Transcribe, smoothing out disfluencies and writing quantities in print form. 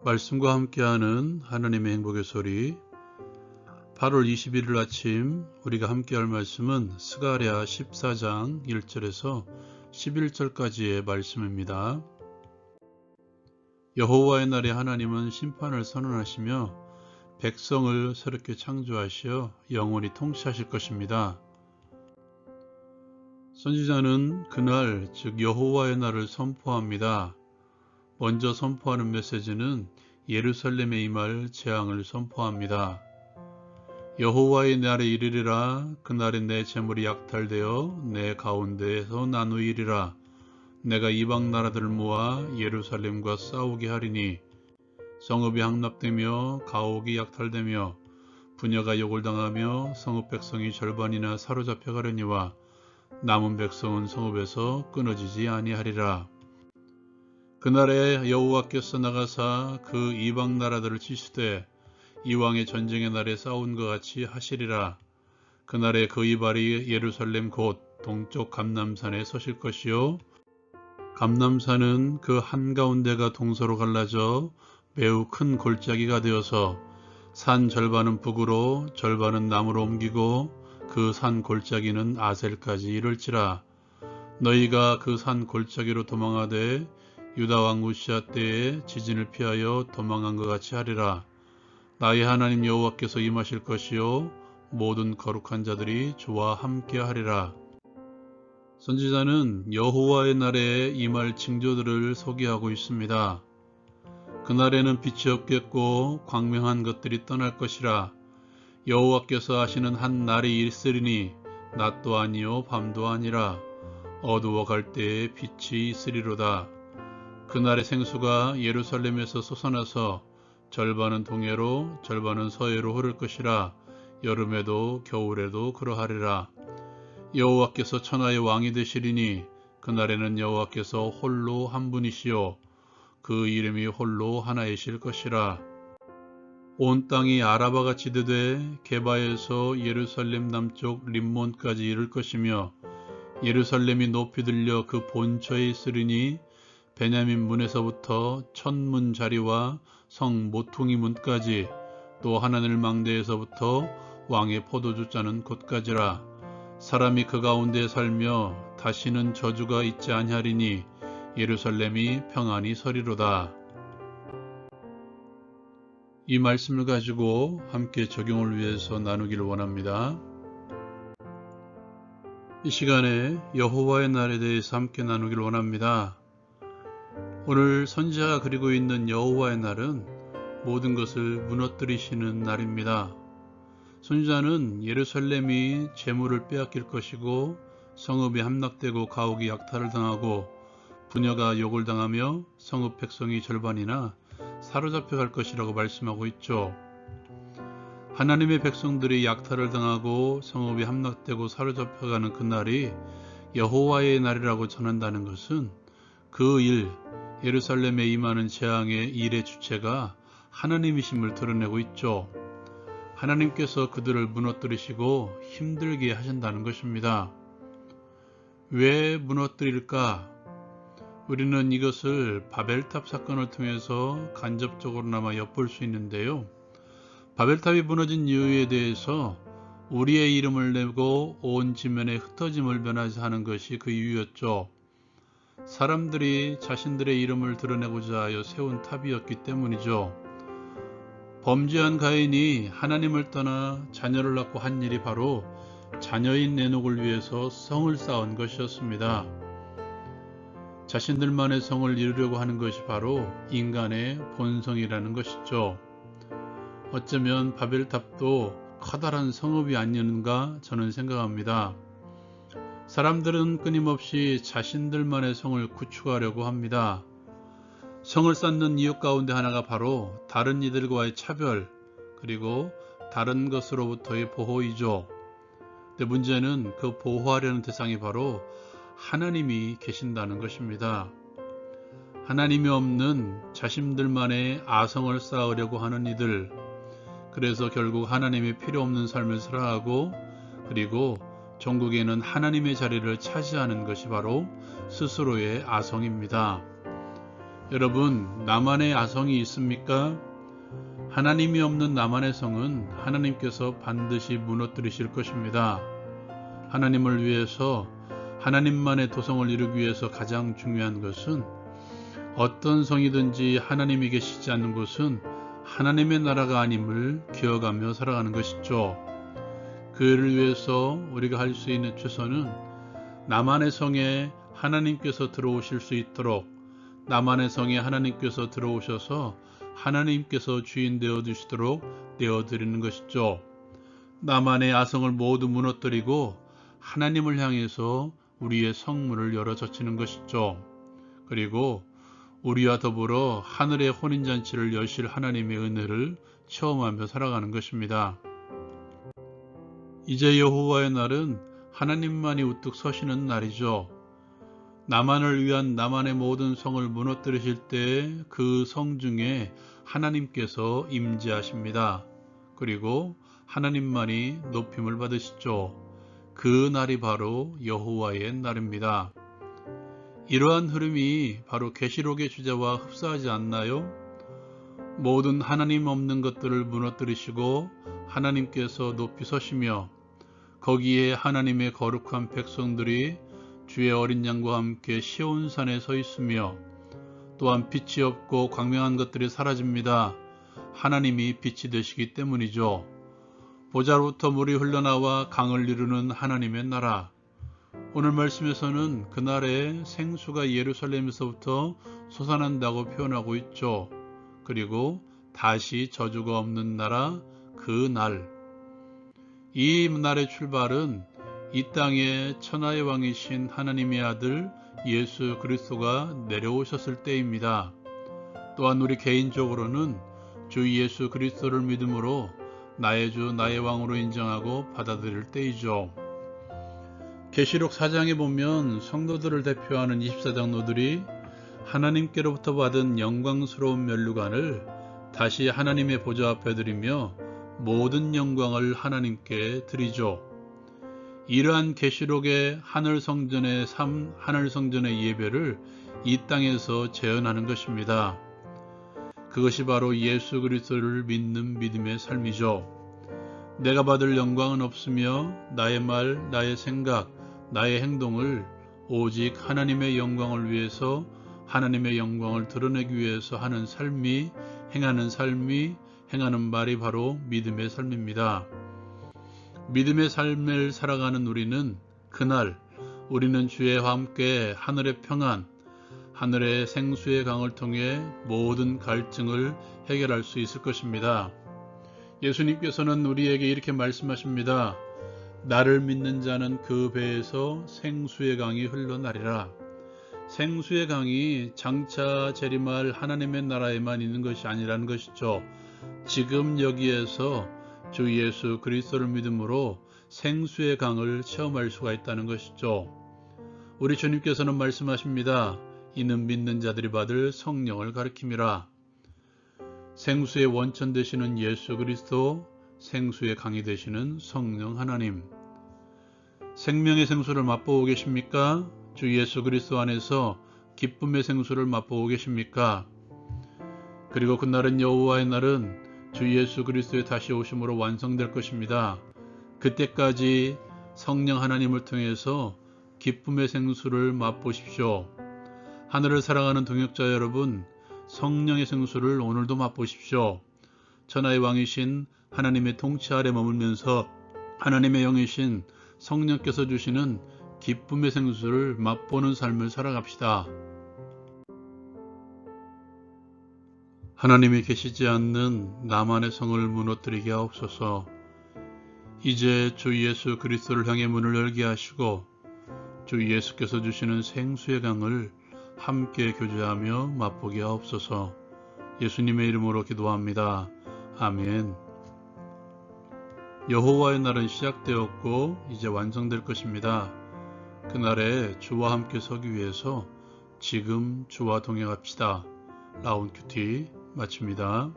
말씀과 함께하는 하나님의 행복의 소리 8월 21일 아침 우리가 함께할 말씀은 스가랴 14장 1절에서 11절까지의 말씀입니다. 여호와의 날에 하나님은 심판을 선언하시며 백성을 새롭게 창조하시어 영원히 통치하실 것입니다. 선지자는 그날 즉 여호와의 날을 선포합니다. 먼저 선포하는 메시지는 예루살렘에 임할 재앙을 선포합니다. 여호와의 날에 이르리라. 그날에 내 재물이 약탈되어 내 가운데에서 나누이리라. 내가 이방 나라들을 모아 예루살렘과 싸우게 하리니 성읍이 함락되며 가옥이 약탈되며 부녀가 욕을 당하며 성읍 백성이 절반이나 사로잡혀 가려니와 남은 백성은 성읍에서 끊어지지 아니하리라. 그날에 여호와께서 나가사 그 이방 나라들을 치시되 이왕의 전쟁의 날에 싸운 것 같이 하시리라. 그날에 그 이발이 예루살렘 곧 동쪽 감람산에 서실 것이요 감람산은 그 한가운데가 동서로 갈라져 매우 큰 골짜기가 되어서 산 절반은 북으로 절반은 남으로 옮기고 그 산 골짜기는 아셀까지 이를지라. 너희가 그 산 골짜기로 도망하되 유다 왕 우시아 때에 지진을 피하여 도망한 것 같이 하리라. 나의 하나님 여호와께서 임하실 것이요 모든 거룩한 자들이 저와 함께 하리라. 선지자는 여호와의 날에 임할 징조들을 소개하고 있습니다. 그날에는 빛이 없겠고 광명한 것들이 떠날 것이라. 여호와께서 하시는 한 날이 있으리니 낮도 아니요 밤도 아니라 어두워 갈 때에 빛이 있으리로다. 그날의 생수가 예루살렘에서 솟아나서 절반은 동해로 절반은 서해로 흐를 것이라. 여름에도 겨울에도 그러하리라. 여호와께서 천하의 왕이 되시리니 그날에는 여호와께서 홀로 한 분이시요 그 이름이 홀로 하나이실 것이라. 온 땅이 아라바같이 되되 게바에서 예루살렘 남쪽 림몬까지 이를 것이며 예루살렘이 높이 들려 그 본처에 있으리니 베냐민 문에서부터 천문 자리와 성 모퉁이 문까지 또 하나늘 망대에서부터 왕의 포도주 짜는 곳까지라. 사람이 그 가운데 살며 다시는 저주가 있지 아니하리니 예루살렘이 평안히 서리로다. 이 말씀을 가지고 함께 적용을 위해서 나누기를 원합니다. 이 시간에 여호와의 날에 대해서 함께 나누기를 원합니다. 오늘 선지자가 그리고 있는 여호와의 날은 모든 것을 무너뜨리시는 날입니다. 선지자는 예루살렘이 재물을 빼앗길 것이고 성읍이 함락되고 가옥이 약탈을 당하고 부녀가 욕을 당하며 성읍 백성이 절반이나 사로잡혀 갈 것이라고 말씀하고 있죠. 하나님의 백성들이 약탈을 당하고 성읍이 함락되고 사로잡혀가는 그날이 여호와의 날이라고 전한다는 것은 그 일, 예루살렘에 임하는 재앙의 일의 주체가 하나님이심을 드러내고 있죠. 하나님께서 그들을 무너뜨리시고 힘들게 하신다는 것입니다. 왜 무너뜨릴까? 우리는 이것을 바벨탑 사건을 통해서 간접적으로나마 엿볼 수 있는데요. 바벨탑이 무너진 이유에 대해서 우리의 이름을 내고 온 지면에 흩어짐을 변하자 하는 것이 그 이유였죠. 사람들이 자신들의 이름을 드러내고자 하여 세운 탑이었기 때문이죠. 범죄한 가인이 하나님을 떠나 자녀를 낳고 한 일이 바로 자녀인 에녹을 위해서 성을 쌓은 것이었습니다. 자신들만의 성을 이루려고 하는 것이 바로 인간의 본성이라는 것이죠. 어쩌면 바벨탑도 커다란 성읍이 아니었는가 저는 생각합니다. 사람들은 끊임없이 자신들만의 성을 구축하려고 합니다. 성을 쌓는 이유 가운데 하나가 바로 다른 이들과의 차별 그리고 다른 것으로부터의 보호이죠. 근데 문제는 그 보호하려는 대상이 바로 하나님이 계신다는 것입니다. 하나님이 없는 자신들만의 아성을 쌓으려고 하는 이들, 그래서 결국 하나님이 필요 없는 삶을 살아가고 그리고 종국에는 하나님의 자리를 차지하는 것이 바로 스스로의 아성입니다. 여러분, 나만의 아성이 있습니까? 하나님이 없는 나만의 성은 하나님께서 반드시 무너뜨리실 것입니다. 하나님을 위해서, 하나님만의 도성을 이루기 위해서 가장 중요한 것은 어떤 성이든지 하나님이 계시지 않는 곳은 하나님의 나라가 아님을 기억하며 살아가는 것이죠. 그를 위해서 우리가 할 수 있는 최선은 나만의 성에 하나님께서 들어오실 수 있도록, 나만의 성에 하나님께서 들어오셔서 하나님께서 주인 되어주시도록 되어드리는 것이죠. 나만의 아성을 모두 무너뜨리고 하나님을 향해서 우리의 성문을 열어 젖히는 것이죠. 그리고 우리와 더불어 하늘의 혼인잔치를 여실 하나님의 은혜를 체험하며 살아가는 것입니다. 이제 여호와의 날은 하나님만이 우뚝 서시는 날이죠. 나만을 위한 나만의 모든 성을 무너뜨리실 때 그 성 중에 하나님께서 임재하십니다. 그리고 하나님만이 높임을 받으시죠. 그 날이 바로 여호와의 날입니다. 이러한 흐름이 바로 계시록의 주제와 흡사하지 않나요? 모든 하나님 없는 것들을 무너뜨리시고 하나님께서 높이 서시며 거기에 하나님의 거룩한 백성들이 주의 어린 양과 함께 시온산에 서 있으며 또한 빛이 없고 광명한 것들이 사라집니다. 하나님이 빛이 되시기 때문이죠. 보좌로부터 물이 흘러나와 강을 이루는 하나님의 나라. 오늘 말씀에서는 그날에 생수가 예루살렘에서부터 솟아난다고 표현하고 있죠. 그리고 다시 저주가 없는 나라, 그 날. 이 날의 출발은 이 땅에 천하의 왕이신 하나님의 아들 예수 그리스도가 내려오셨을 때입니다. 또한 우리 개인적으로는 주 예수 그리스도를 믿음으로 나의 주 나의 왕으로 인정하고 받아들일 때이죠. 계시록 4장에 보면 성도들을 대표하는 24장로들이 하나님께로부터 받은 영광스러운 면류관을 다시 하나님의 보좌 앞에 드리며 모든 영광을 하나님께 드리죠. 이러한 계시록의 하늘성전의 삶, 하늘성전의 예배를 이 땅에서 재현하는 것입니다. 그것이 바로 예수 그리스도를 믿는 믿음의 삶이죠. 내가 받을 영광은 없으며 나의 말, 나의 생각, 나의 행동을 오직 하나님의 영광을 위해서, 하나님의 영광을 드러내기 위해서 하는 삶이, 행하는 말이 바로 믿음의 삶입니다. 믿음의 삶을 살아가는 우리는 그날 우리는 주와 함께 하늘의 평안, 하늘의 생수의 강을 통해 모든 갈증을 해결할 수 있을 것입니다. 예수님께서는 우리에게 이렇게 말씀하십니다. 나를 믿는 자는 그 배에서 생수의 강이 흘러나리라. 생수의 강이 장차 재림할 하나님의 나라에만 있는 것이 아니라는 것이죠. 지금 여기에서 주 예수 그리스도를 믿음으로 생수의 강을 체험할 수가 있다는 것이죠. 우리 주님께서는 말씀하십니다. 이는 믿는 자들이 받을 성령을 가리킴이라. 생수의 원천 되시는 예수 그리스도, 생수의 강이 되시는 성령 하나님. 생명의 생수를 맛보고 계십니까? 주 예수 그리스도 안에서 기쁨의 생수를 맛보고 계십니까? 그리고 그날은 여호와의 날은 주 예수 그리스도의 다시 오심으로 완성될 것입니다. 그때까지 성령 하나님을 통해서 기쁨의 생수를 맛보십시오. 하늘을 사랑하는 동역자 여러분, 성령의 생수를 오늘도 맛보십시오. 천하의 왕이신 하나님의 통치 아래 머물면서 하나님의 영이신 성령께서 주시는 기쁨의 생수를 맛보는 삶을 살아갑시다. 하나님이 계시지 않는 나만의 성을 무너뜨리게 하옵소서. 이제 주 예수 그리스도를 향해 문을 열게 하시고 주 예수께서 주시는 생수의 강을 함께 교제하며 맛보게 하옵소서. 예수님의 이름으로 기도합니다. 아멘. 여호와의 날은 시작되었고 이제 완성될 것입니다. 그날에 주와 함께 서기 위해서 지금 주와 동행합시다. 라운큐티 마칩니다.